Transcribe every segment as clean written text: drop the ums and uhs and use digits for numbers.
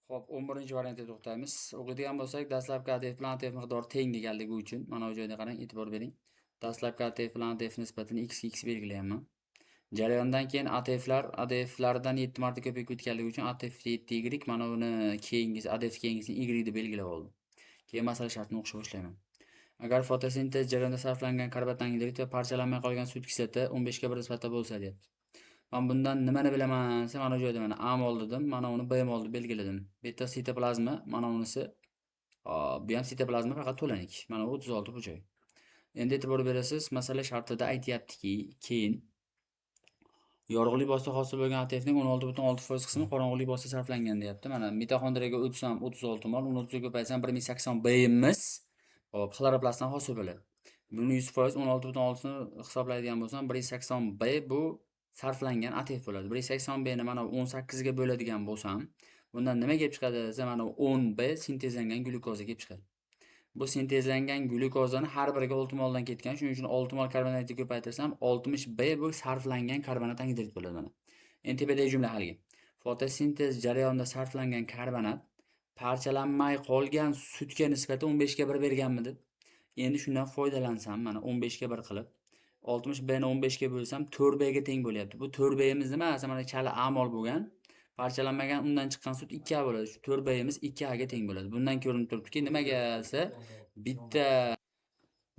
Xo'p, 11-variantga to'xtaymiz. O'qiydigan bo'lsak, dastlabki ATF bilan ATF miqdori teng kelganligi uchun mana bu joyda qarang, e'tibor bering. Dastlabki ATF bilan ATF nisbatini x ga x belgilayapman. Jarayondan keyin ATFlardan 7 marta ko'payib ketganligi uchun ATF 7y, mana buni keyingisi ATF keyingisini y deb belgilab oldim. Keyin masala shartini o'qishga boshlayman. Agar fotosintez jarayonida sarflangan karbon angidrid va parchalanmay qolgan sut kislota 15 ga 1 nisbatda bo'lsa deyapti. Men bundan nimani bilaman desa, mana bu joyda mana A mol dedim, mana uni B mol deb belgiladim. Bu yerda sitoplazma, mana bunisi bu ham sitoplazma faqat to'lanik. Mana bu 36 bu joy. Endi e'tibor berasiz, masala shartida aytyaptiki, keyin yorug'lik bosda hosil bo'lgan ATFning 16,6% qismi qorong'ulik bosda sarflangan deyapti. Mana mitoxondriyaga o'tsam 36 mol, uni 30 ga ko'paysam 1080 B'imiz hop xloroplastdan hosil bo'ladi. Buni 100% 16,6 ni hisoblaydigan bo'lsam 180 B bu sarflangan ATF bo'ladi. 180 B ni mana 18 ga bo'ladigan bo'lsam, bundan nima kelib chiqadi desa, mana 10 B sintezlangan glyukoza kelib chiqadi. Bu sintezlangan glyukozani har biriga 6 moldan ketgan. Shuning uchun 6 mol karbonatni ko'paytirsam 60 B bu sarflangan karbonat angidrid bo'ladi mana. Endi tepadagi jumla haliga. Fotosintez jarayonida sarflangan karbonat parchalanmay qolgan sutga nisbatan 15 ga 1 berganmidi? Endi shundan foydalansam mana 15 ga 1 qilib 60 B ni 15 ga bo'lsam 4 B ga teng bo'lyapti. Bu 4 B'imiz nima? Mana chala A mol bo'lgan. Parchalanmagan undan chiqqan sut 2A bo'ladi. Shu 4 B'imiz 2A ga teng bo'ladi. Bundan ko'rinib turibdiki, nimaga desa, bitta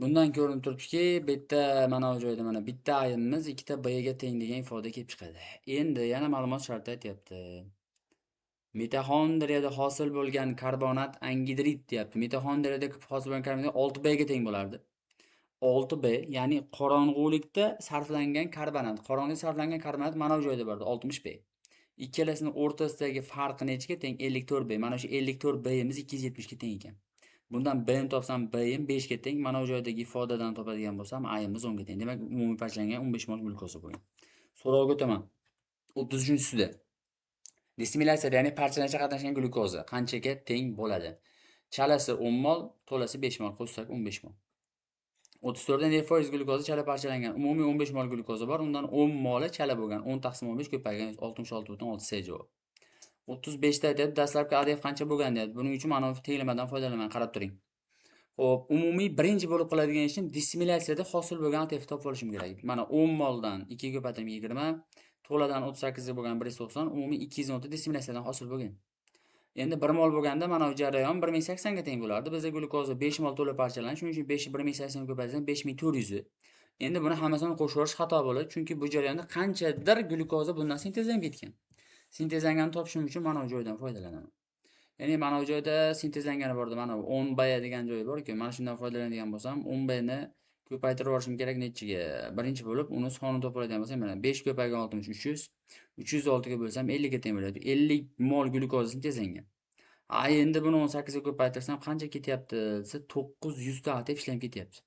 bundan ko'rinib turibdiki, bitta mana bu joyda mana bitta A'imiz 2 ta B ga teng degan ifoda kelib chiqadi. Endi yana ma'lumot sharti aytyapti. Mitoxondriyada hosil bo'lgan karbonat angidrid deyapti. Mitoxondriyada hosil bo'lgan karbonat 6 B ga teng bo'lardi. 6 B, ya'ni qorong'ulikda sarflangan karbonat. Qorong'ulikda sarflangan karbonat mana bu joyda bordi, 60 B. Ikkalasining o'rtasidagi farqi nechiga teng? 54 B. Mana shu 54 B'imiz 270 ga teng ekan. Bundan B ni topsam B'im 5 ga teng. Mana bu joydagi ifodadan topadigan bo'lsam A'imiz 10 ga teng. Demak, umumiy parchalangan 15 mol glyukoza bo'lgan. So'rovga o'taman. 33-sida. Dissimilyatsiyada, ya'ni parchalanishda qatnashgan glyukoza qanchaga teng bo'ladi? Chalasi 10 mol, to'lasi 5 mol, qo'shsak 15 mol. 34 da 4% glyukoza chala parchalangan. Umumiy 15 mol glyukoza bor. Undan 10 moli chala bo'lgan. 10 taqsim 15 ko'paygan 66,6 C javob. 35 da aytyapti, dastlabki ADF qancha bo'lgan deyapti. Buning uchun mana bu tenglamadan foydalanaman, qarab turing. Xo'p, umumiy birinchi bo'lib qiladigan ishim dissimilyatsiyada hosil bo'lgan ATF topib olishim kerak. Mana 10 moldan 2 ga ko'paytirib 20, to'ladan 38 ga bo'lgan 190, umumiy 210 dissimilyatsiyadan hosil bo'lgan. Endi 1 mol bo'lganda mana bu jarayon 1080 ga teng bo'lardi. Bizda glyukoza 5 mol to'la parchalanish, shuning uchun 5 ni 1080 ga ko'paytirsam 5400. Endi buni hammasini qo'shib yuborish xato bo'ladi, chunki bu jarayonda qanchadir glyukoza bundan sintezlanib ketgan. Sintezlanganini topishim uchun mana bu joydan foydalanaman. Ya'ni mana bu joyda sintezlangani borda mana bu 10 B degan joyi bor-ku. Mana shundan foydalanadigan bo'lsam, 10 B ni ko'paytirib yuborishim kerak nechiga? Birinchi bo'lib, uni sonini topoladigan bo'lsam, mana 5 ko'paygan 60 300. 306 ga bo'lsam 50 ga teng bo'ladi. 50 mol glyukoza sintezlangan. Endi buni 18 ga ko'paytirsam qancha ketyapti desa, 900 ta ATF ishlanib ketyapti.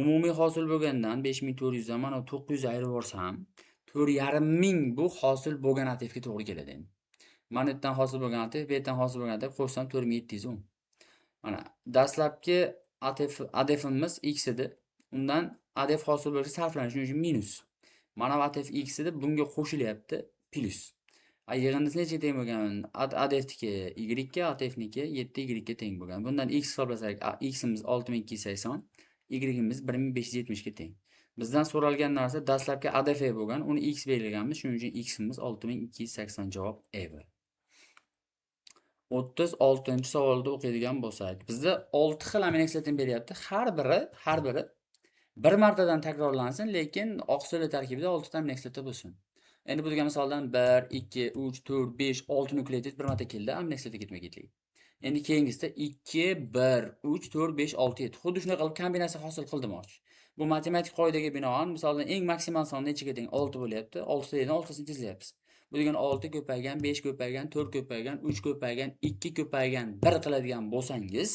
Umumiy hosil bo'lgandan 5400 dan mana 900 ayirib yuborsam, 4,5 bu hosil bo'lgan ATF ga to'g'ri keladi endi. Mana bu yerdan hosil bo'lgan ATF, bu yerdan hosil bo'lgan ATF qo'shsam 4710. Mana dastlabki ATFimiz x edi. Undan ATF hosil bo'lishi sarflanishi, shuning uchun minus. Mana bu ATF x edi, bunga qo'shilyapti plus. Yig'indisi necha teng bo'lgan? ATFniki y ga, ATFniki 7y ga teng bo'lgan. Bundan x hisoblasak, ximiz 6280, y'imiz 1570 ga teng. Bizdan so'ralgan narsa dastlabki ADF bo'lgan, uni x belgilaganmiz, shuning uchun ximiz 6280 javob E bo'ladi. 36-savolda o'qiydigan bo'lsak, bizda 6 xil aminokislotani beryapti. Har biri bir martadan takrorlansin, lekin oqsil tarkibida 6 ta aminokislota bo'lsin. Endi bu degan misoldan 1, 2, 3, 4, 5, 6 nukleotid bir marta keldi, aminokislota ketma-ketlik. Endi keyingisida 2, 1, 3, 4, 5, 6, 7. Xuddi shunday qilib kombinatsiya hosil qildim-moq. Bu matematik qoidaga binoan, misoldan eng maksimal son nechaga teng? 6 bo'lyapti. 6 tadan 6 tasini tezlayapmiz. Bu degan 6 ko'paygan, 5 ko'paygan, 4 ko'paygan, 3 ko'paygan, 2 ko'paygan 1 qiladigan bo'lsangiz,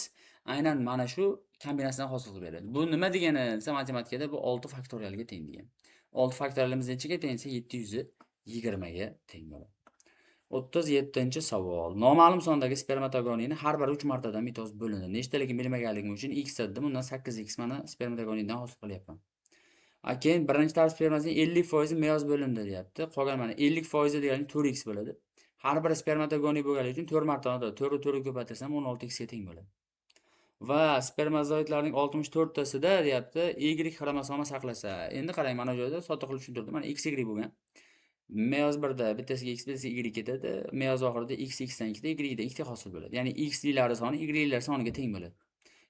aynan mana shu kombinatsiyadan hosil qilib beradi. Bu nima degani desa, matematikada bu 6 faktorialga teng degan. 6 faktorialimiz nechaga teng desa 720 ga teng bo'ladi. 37-savol. Noma'lum sondagi spermatogonini har biri 3 martadan mitoz bo'linadi. Nechtaligini bilmaganligim uchun x dedim. Undan 8x mana spermatogonidan hosil qilyapman. Keyin birinchi tartib spermasining 50% meyoz bo'lindi deyapti. Qolgan mana 50% degani 4x bo'ladi. har biri spermatogonik bo'lganligi uchun 4 marta oladi. 4 4 ko'paytirsam 16x ga teng bo'ladi. Va spermatozoidlarning 64 tasida deyapti, Y xromosoma saqlasa. Endi qarang, mana bu joyda sodda qilib tushuntirdim. Mana XY bo'lgan. Meyoz 1da bittasiga X, bittasiga Y ketadi. Meyoz oxirida X X dan 2 da Y dan 2 ta hosil bo'ladi. Ya'ni X lilari soni Y lar soniga teng bo'ladi.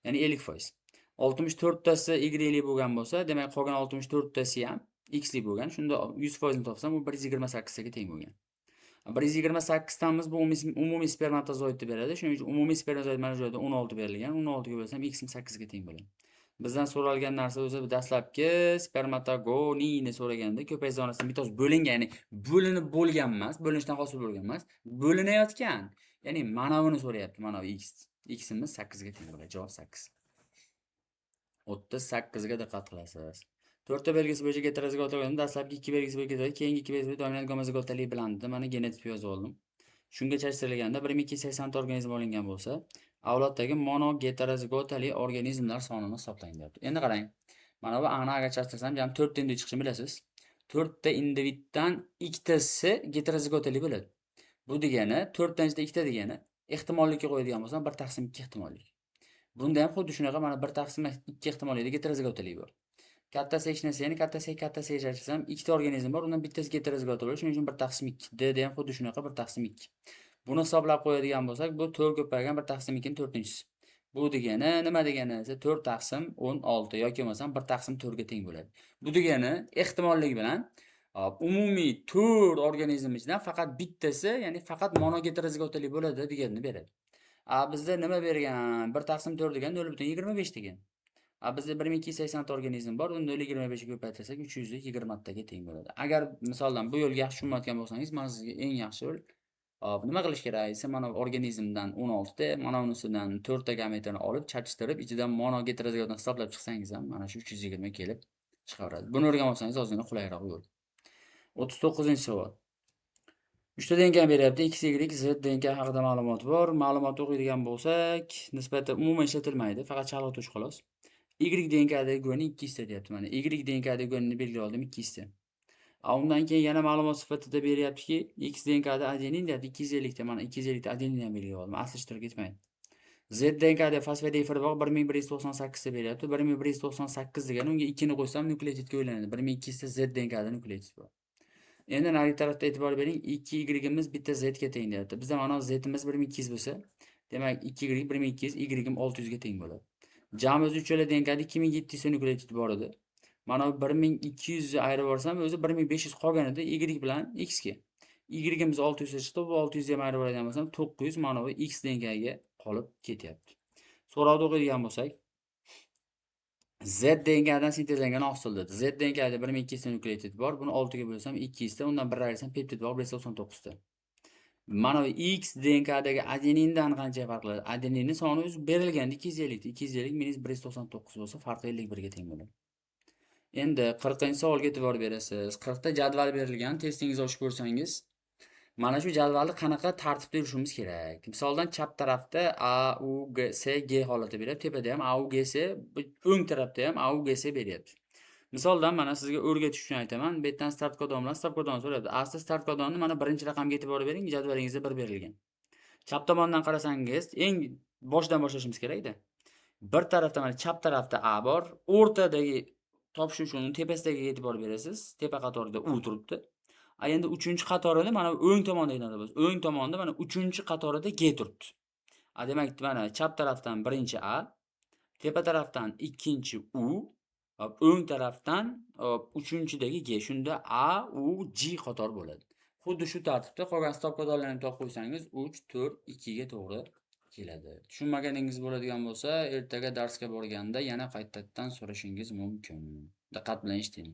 Ya'ni 50%. 64 tasi Y bo'lgan bo'lsa, demak qolgan 64 tasi ham X bo'lgan. Shunda 100% ni topsam, u 128 taga teng bo'lgan. 128 tamiz bu umumiy spermatozoidni beradi. Shuning uchun umumiy spermatozoid mana bu joyda 16 berilgan. 16 ga bo'lsam X 8 ga teng bo'ladi. Bizdan so'ralgan narsa o'zi dastlabki spermatogoniyni so'raganda ko'payish zonasidan bittasi bo'lingan, ya'ni bo'linib bo'lgan emas, bo'linishdan hosil bo'lgan emas, bo'linayotgan. Ya'ni mana buni so'rayapti, mana bu X. X'imiz 8 ga teng bo'ladi. Javob 8. 38 ga diqqat qilasiz. 4 ta belgisi bo'yicha heterozigot bo'lganda dastlabki 2 belgisi bo'yicha ketadi, keyingi 2 belgisi bo'yicha dominant gomozigotalik bilandi. Mana genotip yozib oldim. Shunga chashtirilganda 1280 ta organizm olingan bo'lsa, avloddagi monogeterozigotali organizmlar sonini hisoblang deyapti. Endi qarang. Mana bu a'ni agar chashtirsam, jami 4 ta individ chiqishini bilasiz. 4 ta individdan ikkitasi heterozigotali bo'ladi. Bu degani 4 tanchida ikkita degani ehtimollikka qo'yadigan bo'lsam 1 taqsim 2 ehtimollik. Bunda ham xuddi shunaqa, mana 1 taqsim 2 ehtimollikda heterozigotalik bor. Kattasi hech narsa, ya'ni kattasi yashasam, ikkita organizm bor, undan bittasi heterozigot bo'ladi. Shuning uchun 1 taqsim 2. D da ham xuddi shunaqa 1 taqsim 2. Buni hisoblab qo'yadigan bo'lsak, bu 4 ko'paygan 1 taqsim 2 ning 4-inchisi. Bu degani nima degani esa 4 taqsim 16 yoki bo'lmasam 1 taqsim 4 ga teng bo'ladi. Bu degani ehtimollik bilan umumiy 4 organizm ichidan faqat bittasi, ya'ni faqat monogeterozigotali bo'ladi deganini beradi. Bizda nima bergan? 1 taqsim 4 degan 0.25 degan. Bizda 1280 ta organizm bor, uni 0.25 ga ko'paytirsak 320 taga teng bo'ladi. Agar misoldan bu yo'lga yaxshi tushunmayotgan bo'lsangiz, men sizga eng yaxshi yo'l nima qilish kerak desa, mana organizmdan 16 ta, mana unisidan 4 ta gametani olib, chachishtirib, ichidan monogeterozigotni hisoblab chiqsangiz ham mana shu 320 kelib chiqaveradi. Buni o'rganib olsangiz ozgina qulayroq yo'l. 39-savol. 3 ta DNK beryapti. X, Y, Z DNK haqida ma'lumot bor. Ma'lumotni o'qiydigan bo'lsak, nisbatan umuman ishlatilmaydi, faqat chalg'ituv xolos. Y DNKdagi gonni 2 ta deyapti mana. Y DNKdagi gonni belgilab oldim 2 ta. Undan keyin yana ma'lumot sifatida beryaptiki, X DNKda adenin deyapti 250 ta, mana 250 ta adenin ham belgilab oldim. Asl ishtirok etmaydi. Z DNKda fosfatdifir bog' 1198 ta beryapti. 1198 degani unga 2 ni qo'ysam nukleotidga aylanadi. 1200 ta Z DNKda nukleotid bor. Endi nari tarafda e'tibor bering, 2Y bitta Z ga teng deyapti. Bizda mana Z'imiz 1200 bo'lsa, demak 2Y 1200, Y 600 ga teng bo'ladi. Jami o'zi uchala DNKda 2700 ta nukleotid bor edi. Mana bu 1200 ni ayirib yuborsam, o'zi 1500 qolganida Y bilan X ga. Y'imiz 600 ta chiqdi, bu 600 ni ham ayirib yuboradigan bo'lsam, 900 mana bu X DNKga qolib ketyapti. So'rovni o'qiydigan bo'lsak, Z DNKdan sintezlangan hosildir. Z DNKda 1200 ta nukleotid bor. Buni 6 ga bo'lsam 200 ta, undan bir ayrsam peptid bor 199 ta. Mana bu X DNKdagi adenindan qancha farqli? Adeninning soni o'zi berilganda 250 ta. 250 minus 199 bo'lsa, farqi 51 ga teng bo'ladi. Endi 40-savolga e'tibor berasiz. 40 ta jadval berilgan. Testingizni ochib ko'rsangiz, mana shu jadvalni qanaqa tartibda yurishimiz kerak. Misoldan chap tarafda A, U, G, S, G holati beryapti. Tepada ham A, U, G, S, o'ng tarafda ham A, U, G, S beryapti. Misoldan mana sizga o'rgatish uchun aytaman. Bu yerdan start kodon bilan start kodonni so'rayapti. Asli start kodonni mana birinchi raqamga e'tibor bering, jadvalingizda 1 berilgan. Chap tomondan qarasangiz, eng boshdan boshlashimiz kerak-da. Bir tarafda mana chap tarafda A bor, o'rtadagi topish uchun tepasidagi e'tibor berasiz. Tepa qatorida U turibdi. Endi 3-qatorida mana o'ng tomonda e'tibor berasiz. O'ng tomonda mana 3-qatorida G turibdi. Demak, mana chap tarafdan birinchi A, tepa tarafdan ikkinchi U, o'ng tarafdan 3-dagi G. Shunda A, U, G qator bo'ladi. Xuddi shu tartibda qolgan stop kodonlarni topib qo'ysangiz 3, 4, 2 ga to'g'ri keladi. Tushunmaganingiz bo'ladigan bo'lsa, ertaga darsga borganda yana qaytadan so'rashingiz mumkin. Diqqat bilan eshiting.